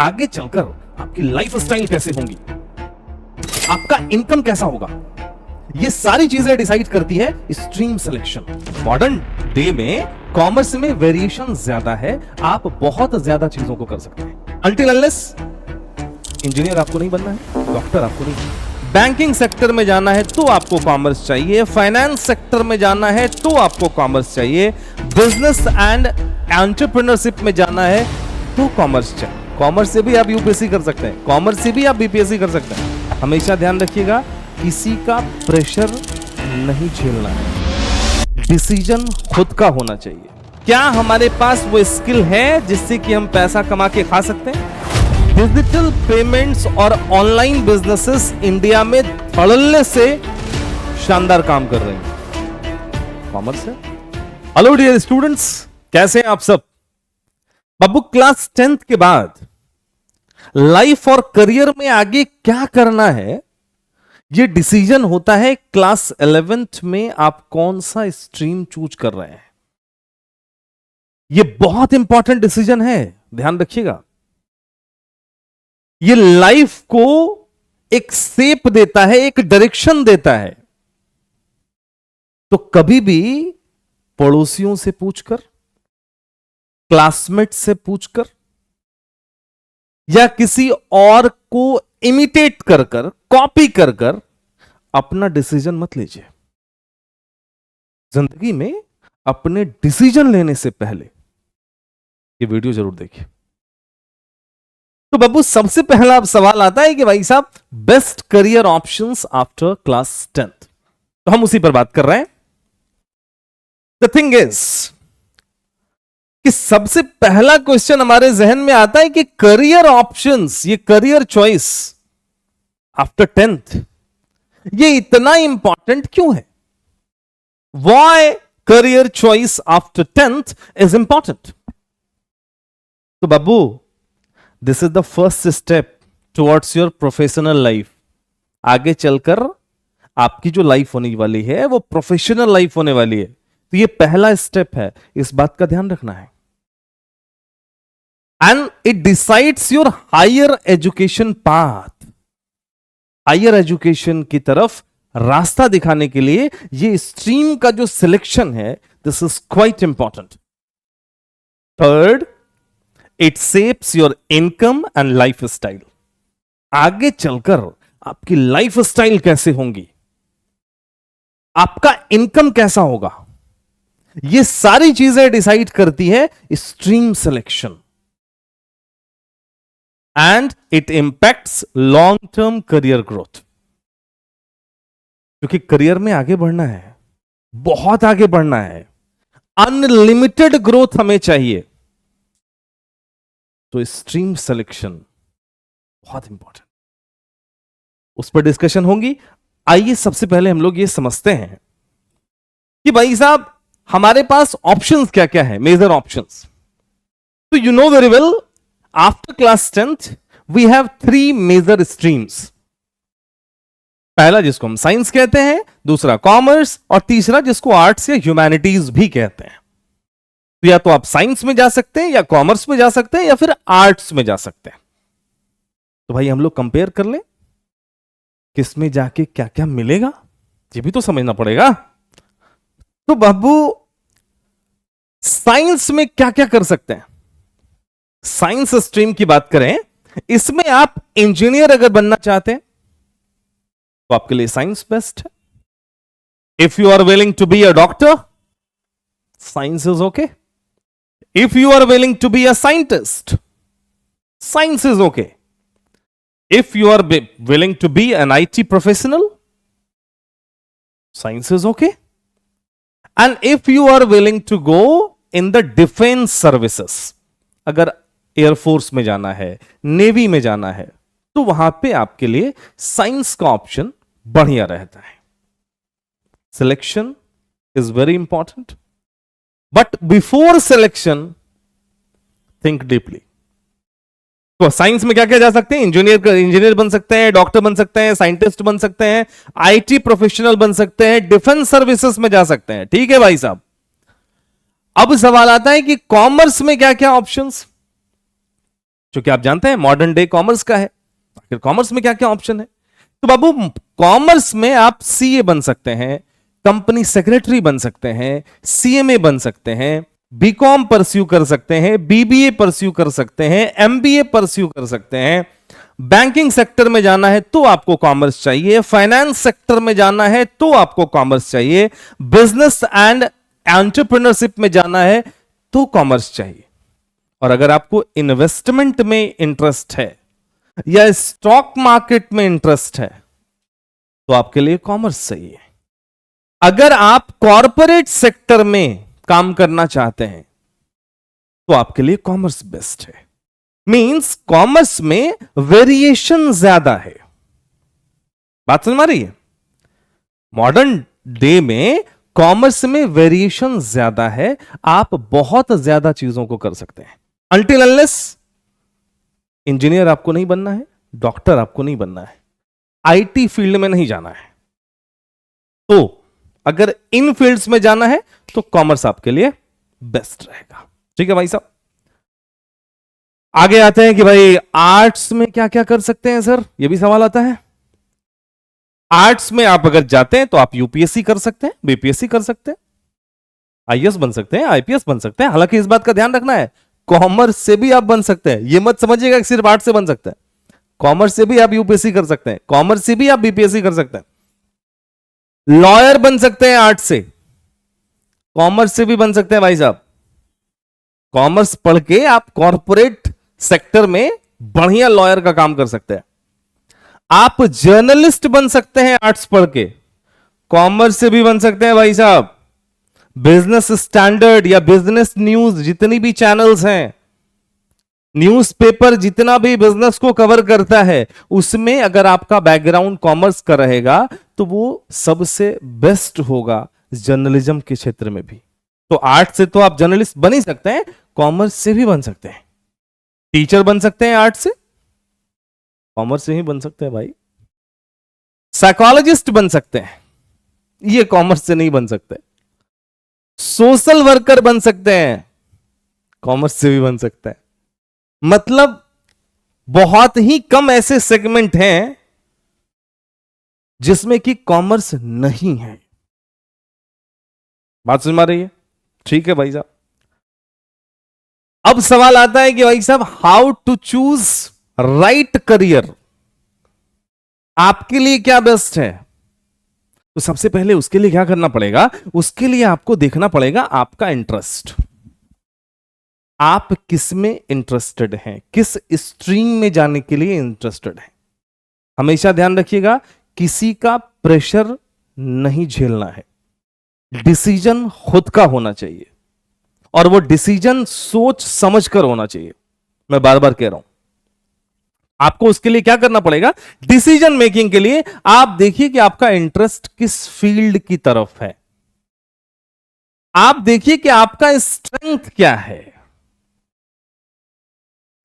आगे चलकर आपकी लाइफ स्टाइल कैसे होंगी, आपका इनकम कैसा होगा, ये सारी चीजें डिसाइड करती है स्ट्रीम सिलेक्शन। मॉडर्न डे में कॉमर्स में वेरिएशन ज्यादा है, आप बहुत ज्यादा चीजों को कर सकते हैं। अनटिल अनलेस इंजीनियर आपको नहीं बनना है, डॉक्टर आपको नहीं बनना है, बैंकिंग सेक्टर में जाना है तो आपको कॉमर्स चाहिए, फाइनेंस सेक्टर में जाना है तो आपको कॉमर्स चाहिए, बिजनेस एंड एंटरप्रेन्योरशिप में जाना है तो कॉमर्स चाहिए। कॉमर्स से भी आप यूपीएससी कर सकते हैं, कॉमर्स से भी आप बीपीएससी कर सकते हैं। हमेशा ध्यान रखिएगा, किसी का प्रेशर नहीं झेलना है, डिसीजन खुद का होना चाहिए। क्या हमारे पास वो स्किल है जिससे कि हम पैसा कमा के खा सकते हैं? डिजिटल पेमेंट्स और ऑनलाइन बिजनेसेस इंडिया में धड़ल्ले से शानदार काम कर रहे हैं, कॉमर्स है। हेलो डियर स्टूडेंट्स, कैसे हैं आप सब? बाबू क्लास 10th के बाद लाइफ और करियर में आगे क्या करना है, यह डिसीजन होता है क्लास 11th में आप कौन सा स्ट्रीम चूज कर रहे हैं। यह बहुत इंपॉर्टेंट डिसीजन है, ध्यान रखिएगा। ये लाइफ को एक शेप देता है, एक डायरेक्शन देता है। तो कभी भी पड़ोसियों से पूछकर, क्लासमेट से पूछकर या किसी और को इमिटेट कर कर, कॉपी कर कर अपना डिसीजन मत लीजिए। जिंदगी में अपने डिसीजन लेने से पहले ये वीडियो जरूर देखिए। तो बाबू सबसे पहला अब सवाल आता है कि भाई साहब, best career options after class 10th। तो हम उसी पर बात कर रहे हैं। द थिंग इज कि सबसे पहला क्वेश्चन हमारे जहन में आता है कि करियर ऑप्शंस, ये करियर चॉइस आफ्टर 10th, ये इतना इंपॉर्टेंट क्यों है? Why career choice after 10th is important? तो बाबू, this is the first step towards your professional life. आगे चलकर आपकी जो लाइफ होने वाली है वो प्रोफेशनल लाइफ होने वाली है, तो ये पहला स्टेप है, इस बात का ध्यान रखना है। And it decides your higher education path. Higher education की तरफ रास्ता दिखाने के लिए ये स्ट्रीम का जो सिलेक्शन है, this is quite important. Third, it shapes your income and life style. आगे चलकर आपकी लाइफ स्टाइल कैसे होंगी, आपका इनकम कैसा होगा, ये सारी चीजें डिसाइड करती है stream selection. And it impacts long term career growth. क्योंकि करियर में आगे बढ़ना है, बहुत आगे बढ़ना है, अनलिमिटेड ग्रोथ हमें चाहिए, तो स्ट्रीम सिलेक्शन बहुत इंपॉर्टेंट, उस पर डिस्कशन होगी। आइए सबसे पहले हम लोग ये समझते हैं कि भाई साहब हमारे पास ऑप्शंस क्या क्या है, मेजर ऑप्शंस। तो you know very well, after class 10th we have 3 major streams. पहला जिसको हम साइंस कहते हैं, दूसरा कॉमर्स, और तीसरा जिसको आर्ट्स या ह्यूमैनिटीज भी कहते हैं। तो या तो आप साइंस में जा सकते हैं, या कॉमर्स में जा सकते हैं, या फिर आर्ट्स में जा सकते हैं। तो भाई हम लोग कंपेयर कर लें, किसमें जाके क्या क्या मिलेगा, ये भी तो समझना पड़ेगा। तो बाबू, साइंस में क्या क्या कर सकते हैं? साइंस स्ट्रीम की बात करें, इसमें आप इंजीनियर अगर बनना चाहते हैं तो आपके लिए साइंस बेस्ट है। If you are willing to be a doctor, science is okay. If you are willing to be a scientist, science is okay. If you are willing to be an IT professional, science is okay. And if you are willing to go in the defense services, अगर air force में जाना है, navy में जाना है, तो वहां पे आपके लिए साइंस का ऑप्शन बढ़िया रहता है। Selection is very important, but before selection think deeply. तो साइंस में क्या क्या जा सकते हैं? इंजीनियर बन सकते हैं, डॉक्टर बन सकते हैं, साइंटिस्ट बन सकते हैं, आईटी प्रोफेशनल बन सकते हैं, डिफेंस सर्विसेज में जा सकते हैं। ठीक है भाई साहब। अब सवाल आता है कि कॉमर्स में क्या क्या ऑप्शंस? क्योंकि आप जानते हैं मॉडर्न डे कॉमर्स का है। आखिर कॉमर्स में क्या क्या ऑप्शन है? तो बाबू कॉमर्स में आप सीए बन सकते हैं, कंपनी सेक्रेटरी बन सकते हैं, सीएमए बन सकते हैं, बीकॉम परस्यू कर सकते हैं, बीबीए परस्यू कर सकते हैं, एमबीए परस्यू कर सकते हैं। बैंकिंग सेक्टर में जाना है तो आपको कॉमर्स चाहिए, फाइनेंस सेक्टर में जाना है तो आपको कॉमर्स चाहिए, बिजनेस एंड एंटरप्रेन्योरशिप में जाना है तो कॉमर्स चाहिए। और अगर आपको इन्वेस्टमेंट में इंटरेस्ट है या स्टॉक मार्केट में इंटरेस्ट है तो आपके लिए कॉमर्स चाहिए। अगर आप कॉरपोरेट सेक्टर में काम करना चाहते हैं तो आपके लिए कॉमर्स बेस्ट है। मींस कॉमर्स में वेरिएशन ज्यादा है। बात समझ में आ रही है? मॉडर्न डे में कॉमर्स में वेरिएशन ज्यादा है, आप बहुत ज्यादा चीजों को कर सकते हैं। अनटिल अनलेस इंजीनियर आपको नहीं बनना है, डॉक्टर आपको नहीं बनना है, आईटी फील्ड में नहीं जाना है, तो अगर इन फील्ड्स में जाना है तो कॉमर्स आपके लिए बेस्ट रहेगा। ठीक है भाई साहब, आगे आते हैं कि भाई आर्ट्स में क्या क्या कर सकते हैं सर, यह भी सवाल आता है। आर्ट्स में आप अगर जाते हैं तो आप यूपीएससी कर सकते हैं, बीपीएससी कर सकते हैं, आईएएस बन सकते हैं, आईपीएस बन सकते हैं। हालांकि इस बात का ध्यान रखना है, कॉमर्स से भी आप बन सकते हैं। यह मत समझिएगा कि सिर्फ आर्ट्स से बन सकते हैं, कॉमर्स से भी आप यूपीएससी कर सकते हैं, कॉमर्स से भी आप बीपीएससी कर सकते हैं। लॉयर बन सकते हैं आर्ट्स से, कॉमर्स से भी बन सकते हैं भाई साहब। कॉमर्स पढ़ के आप कॉर्पोरेट सेक्टर में बढ़िया लॉयर का काम कर सकते हैं। आप जर्नलिस्ट बन सकते हैं आर्ट्स पढ़ के, कॉमर्स से भी बन सकते हैं भाई साहब। बिजनेस स्टैंडर्ड या बिजनेस न्यूज जितनी भी चैनल्स हैं, न्यूज़पेपर जितना भी बिजनेस को कवर करता है, उसमें अगर आपका बैकग्राउंड कॉमर्स का रहेगा तो वो सबसे बेस्ट होगा जर्नलिज्म के क्षेत्र में भी। तो आर्ट से तो आप जर्नलिस्ट बन ही सकते हैं, कॉमर्स से भी बन सकते हैं। टीचर बन सकते हैं आर्ट से, कॉमर्स से ही बन सकते हैं भाई। साइकोलॉजिस्ट बन सकते हैं, ये कॉमर्स से नहीं बन सकते। सोशल वर्कर बन सकते हैं, कॉमर्स से भी बन सकते हैं। मतलब बहुत ही कम ऐसे सेगमेंट हैं जिसमें कि कॉमर्स नहीं है। बात समझ में आ रही है? ठीक है भाई साहब, अब सवाल आता है कि भाई साहब how to choose right career, आपके लिए क्या बेस्ट है? तो सबसे पहले उसके लिए क्या करना पड़ेगा? उसके लिए आपको देखना पड़ेगा आपका इंटरेस्ट, आप किस में इंटरेस्टेड हैं, किस स्ट्रीम में जाने के लिए इंटरेस्टेड हैं। हमेशा ध्यान रखिएगा, किसी का प्रेशर नहीं झेलना है, डिसीजन खुद का होना चाहिए और वो डिसीजन सोच समझकर होना चाहिए। मैं बार बार कह रहा हूं, आपको उसके लिए क्या करना पड़ेगा? डिसीजन मेकिंग के लिए आप देखिए कि आपका इंटरेस्ट किस फील्ड की तरफ है, आप देखिए कि आपका स्ट्रेंथ क्या है।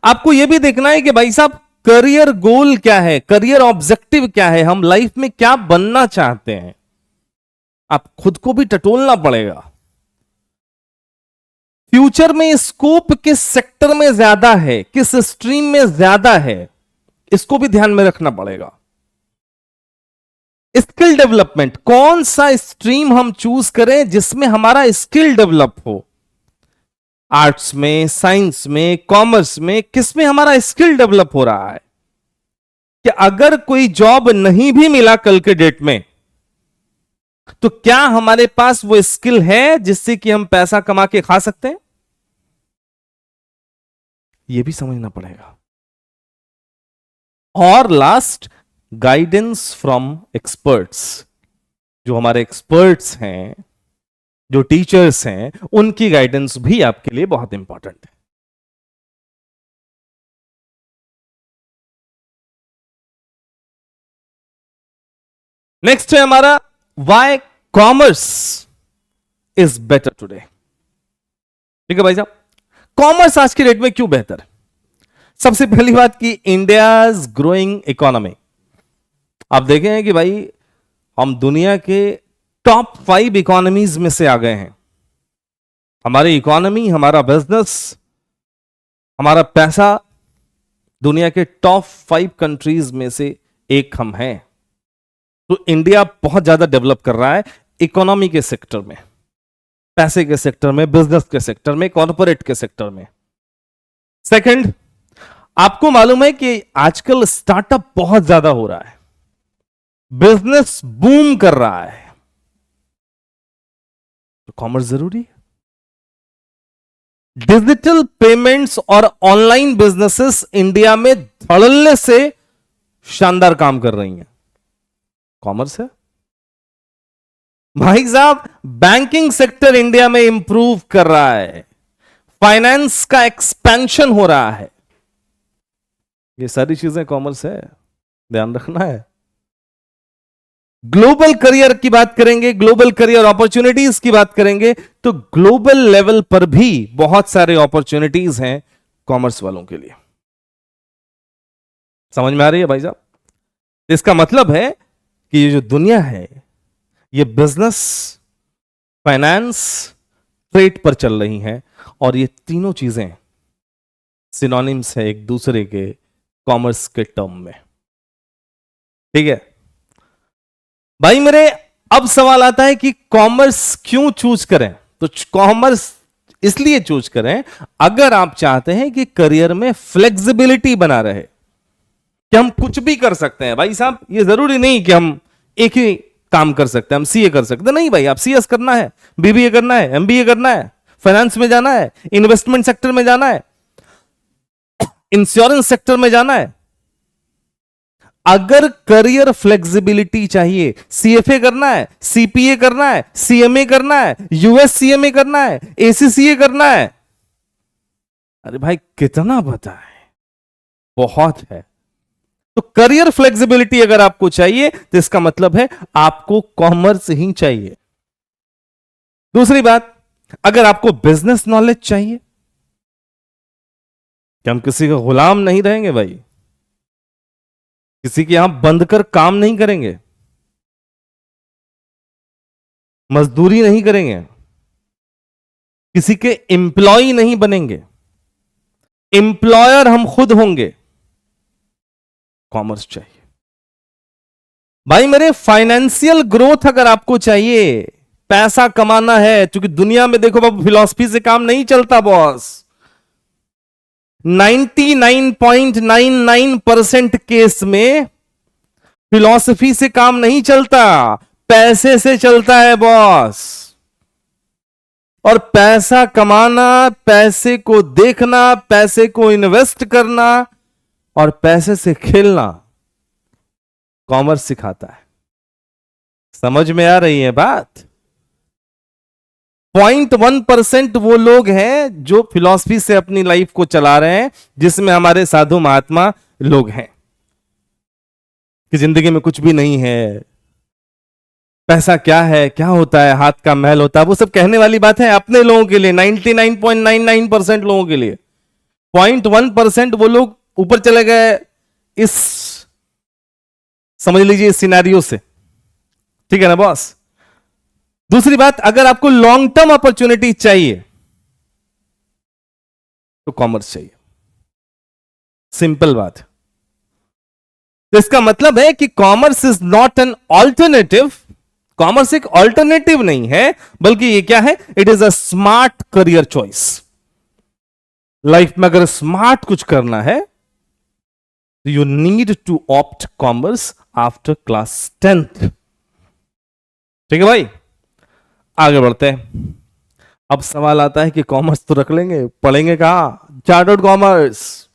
आपको यह भी देखना है कि भाई साहब करियर गोल क्या है, करियर ऑब्जेक्टिव क्या है, हम लाइफ में क्या बनना चाहते हैं। आप खुद को भी टटोलना पड़ेगा। फ्यूचर में स्कोप किस सेक्टर में ज्यादा है, किस स्ट्रीम में ज्यादा है, इसको भी ध्यान में रखना पड़ेगा। स्किल डेवलपमेंट, कौन सा स्ट्रीम हम चूज करें जिसमें हमारा स्किल डेवलप हो। आर्ट्स में, साइंस में, कॉमर्स में, किस में हमारा स्किल डेवलप हो रहा है कि अगर कोई जॉब नहीं भी मिला कल के डेट में तो क्या हमारे पास वो स्किल है जिससे कि हम पैसा कमा के खा सकते हैं। यह भी समझना पड़ेगा। और लास्ट, गाइडेंस फ्रॉम एक्सपर्ट्स, जो हमारे एक्सपर्ट्स हैं, जो टीचर्स हैं, उनकी गाइडेंस भी आपके लिए बहुत इंपॉर्टेंट है। नेक्स्ट है हमारा why commerce is better today. ठीक है भाई साहब, कॉमर्स आज की डेट में क्यों बेहतर है? सबसे पहली बात कि इंडियाज ग्रोइंग इकोनॉमी, आप देखें कि भाई हम दुनिया के टॉप 5 इकोनॉमीज में से आ गए हैं। हमारी इकोनॉमी, हमारा बिजनेस, हमारा पैसा दुनिया के टॉप 5 कंट्रीज में से एक हम हैं। तो इंडिया बहुत ज्यादा डेवलप कर रहा है इकोनॉमी के सेक्टर में, पैसे के सेक्टर में, बिजनेस के सेक्टर में, कॉर्पोरेट के सेक्टर में। सेकंड, आपको मालूम है कि आजकल स्टार्टअप बहुत ज्यादा हो रहा है, बिजनेस बूम कर रहा है, तो कॉमर्स जरूरी है। डिजिटल पेमेंट्स और ऑनलाइन बिजनेसेस इंडिया में धड़ल्ले से शानदार काम कर रही हैं, कॉमर्स है। भाई साहब, बैंकिंग सेक्टर इंडिया में इंप्रूव कर रहा है, फाइनेंस का एक्सपेंशन हो रहा है, ये सारी चीजें कॉमर्स है, ध्यान रखना है। ग्लोबल करियर की बात करेंगे, ग्लोबल करियर अपॉर्चुनिटीज की बात करेंगे, तो ग्लोबल लेवल पर भी बहुत सारे अपॉर्चुनिटीज हैं कॉमर्स वालों के लिए। समझ में आ रही है भाई साहब? इसका मतलब है कि ये जो दुनिया है, ये बिजनेस, फाइनेंस, ट्रेड पर चल रही है, और ये तीनों चीजें सिनोनिम्स है एक दूसरे के कॉमर्स के टर्म में। ठीक है भाई मेरे, अब सवाल आता है कि कॉमर्स क्यों चूज करें? तो कॉमर्स इसलिए चूज करें अगर आप चाहते हैं कि करियर में फ्लेक्सिबिलिटी बना रहे, कि हम कुछ भी कर सकते हैं। भाई साहब, ये जरूरी नहीं कि हम एक ही काम कर सकते हैं, हम सीए कर सकते हैं, नहीं भाई, आप सीएस करना है, बीबीए करना है, एमबीए करना है, फाइनेंस में जाना है, इन्वेस्टमेंट सेक्टर में जाना है, इंश्योरेंस सेक्टर में जाना है, अगर करियर फ्लेक्सिबिलिटी चाहिए, सीएफए करना है, सीपीए करना है, सीएमए करना है, यूएस सीएमए करना है, एसीसीए करना है, अरे भाई कितना पता है, बहुत है। तो करियर फ्लेक्सिबिलिटी अगर आपको चाहिए तो इसका मतलब है आपको कॉमर्स ही चाहिए। दूसरी बात, अगर आपको बिजनेस नॉलेज चाहिए कि हम किसी का गुलाम नहीं रहेंगे भाई, किसी के यहां बंद कर काम नहीं करेंगे, मजदूरी नहीं करेंगे, किसी के एम्प्लॉय नहीं बनेंगे, एम्प्लॉयर हम खुद होंगे, कॉमर्स चाहिए। भाई मेरे, फाइनेंशियल ग्रोथ अगर आपको चाहिए, पैसा कमाना है, क्योंकि दुनिया में देखो बाबू, फिलॉसफी से काम नहीं चलता बॉस। 99.99% केस में फिलॉसफी से काम नहीं चलता, पैसे से चलता है बॉस। और पैसा कमाना, पैसे को देखना, पैसे को इन्वेस्ट करना और पैसे से खेलना कॉमर्स सिखाता है। समझ में आ रही है बात? 0.1% वो लोग हैं जो फिलॉसफी से अपनी लाइफ को चला रहे हैं, जिसमें हमारे साधु महात्मा लोग हैं कि जिंदगी में कुछ भी नहीं है, पैसा क्या है, क्या होता है, हाथ का मैल होता है, वो सब कहने वाली बात है अपने लोगों के लिए, 99.99% लोगों के लिए। 0.1% वो लोग ऊपर चले गए इस, समझ लीजिए, इस सिनेरियो से। ठीक है ना बॉस? दूसरी बात, अगर आपको लॉन्ग टर्म अपॉर्चुनिटी चाहिए तो कॉमर्स चाहिए, सिंपल बात है। तो इसका मतलब है कि commerce is not an alternative, commerce एक ऑल्टरनेटिव नहीं है, बल्कि ये क्या है? It is a smart career choice. Life में अगर स्मार्ट कुछ करना है तो you need to opt commerce after class 10th। ठीक है भाई, आगे बढ़ते हैं। अब सवाल आता है कि कॉमर्स तो रख लेंगे, पढ़ेंगे कहां? चार्टर्ड कॉमर्स,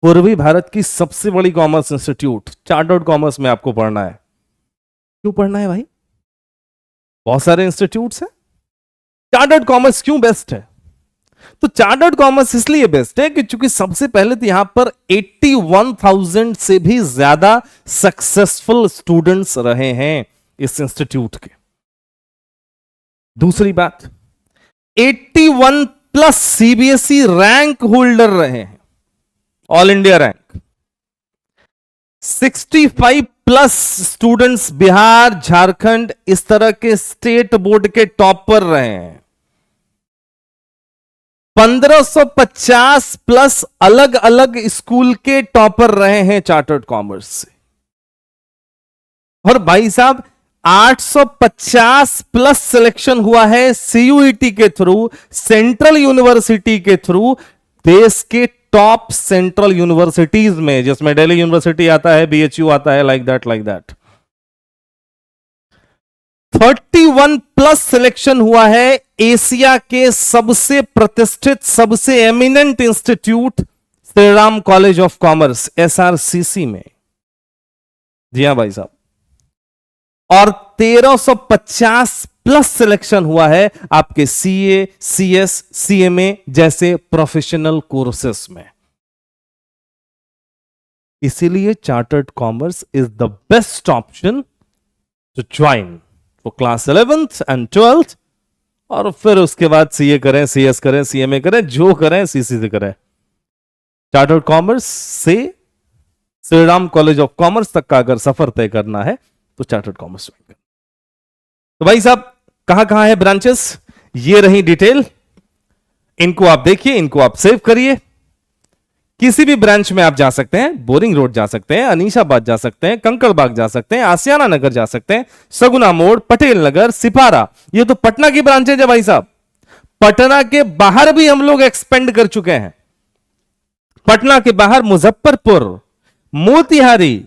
पूर्वी भारत की सबसे बड़ी कॉमर्स इंस्टीट्यूट, चार्टर्ड कॉमर्स में आपको पढ़ना है। क्यों पढ़ना है भाई? बहुत सारे इंस्टीट्यूट्स हैं, चार्टर्ड कॉमर्स क्यों बेस्ट है? तो चार्टर्ड कॉमर्स इसलिए बेस्ट है कि चूंकि सबसे पहले तो यहां पर 81,000 से भी ज्यादा सक्सेसफुल स्टूडेंट्स रहे हैं इस इंस्टीट्यूट के। दूसरी बात, 81 प्लस सीबीएसई रैंक होल्डर रहे हैं, all India rank. 65 plus students Bihar, Jharkhand, इस तरह के स्टेट बोर्ड के टॉप पर रहे हैं। 1550 प्लस अलग अलग स्कूल के टॉपर रहे हैं चार्टर्ड कॉमर्स से। और भाई साहब 850 प्लस सिलेक्शन हुआ है सीयूईटी के थ्रू, सेंट्रल यूनिवर्सिटी के थ्रू, देश के टॉप सेंट्रल यूनिवर्सिटीज में, जिसमें दिल्ली यूनिवर्सिटी आता है, बीएचयू आता है, लाइक दैट। 31 प्लस सिलेक्शन हुआ है एशिया के सबसे प्रतिष्ठित, सबसे eminent institute Shri Ram college of commerce SRCC में। जी हां भाई साहब। और 1350 प्लस सिलेक्शन हुआ है आपके सीए, सीएस, सीएमए जैसे प्रोफेशनल कोर्सेस में। इसीलिए chartered commerce is the best option to join for class 11th and 12th, और फिर उसके बाद सीए करें, सीएस करें, सीएमए करें, जो करें सीसी से करें। चार्टर्ड कॉमर्स से Shri Ram college of commerce तक का अगर सफर तय करना है तो चार्टर्ड कॉमर्स ज्वाइन करें। तो भाई साहब कहां कहां है ब्रांचेस, ये रही डिटेल। इनको आप देखिए, इनको आप सेव करिए। किसी भी ब्रांच में आप जा सकते हैं, बोरिंग रोड जा सकते हैं, अनीशाबाद जा सकते हैं, कंकड़बाग जा सकते हैं, आसियाना नगर जा सकते हैं, सगुना मोड़, पटेल नगर, सिपारा, ये तो पटना की ब्रांचेज है भाई साहब। पटना के बाहर भी हम लोग एक्सपेंड कर चुके हैं। पटना के बाहर मुजफ्फरपुर, मोतिहारी,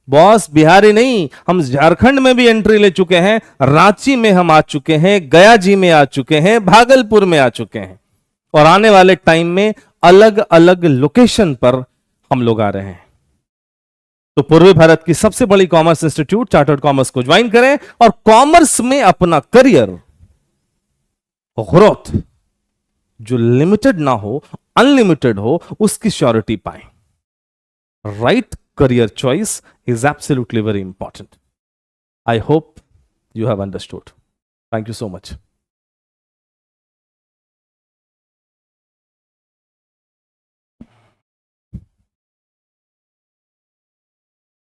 बॉस बिहारी नहीं, हम झारखंड में भी एंट्री ले चुके हैं, रांची में हम आ चुके हैं, गया जी में आ चुके हैं, भागलपुर में आ चुके हैं, और आने वाले टाइम में अलग अलग लोकेशन पर हम लोग आ रहे हैं। तो पूर्वी भारत की सबसे बड़ी कॉमर्स इंस्टीट्यूट चार्टर्ड कॉमर्स को ज्वाइन करें और कॉमर्स में अपना करियर ग्रोथ जो लिमिटेड ना हो, अनलिमिटेड हो, उसकी श्योरिटी पाएं। Right career choice is absolutely very important. I hope you have understood. Thank you so much.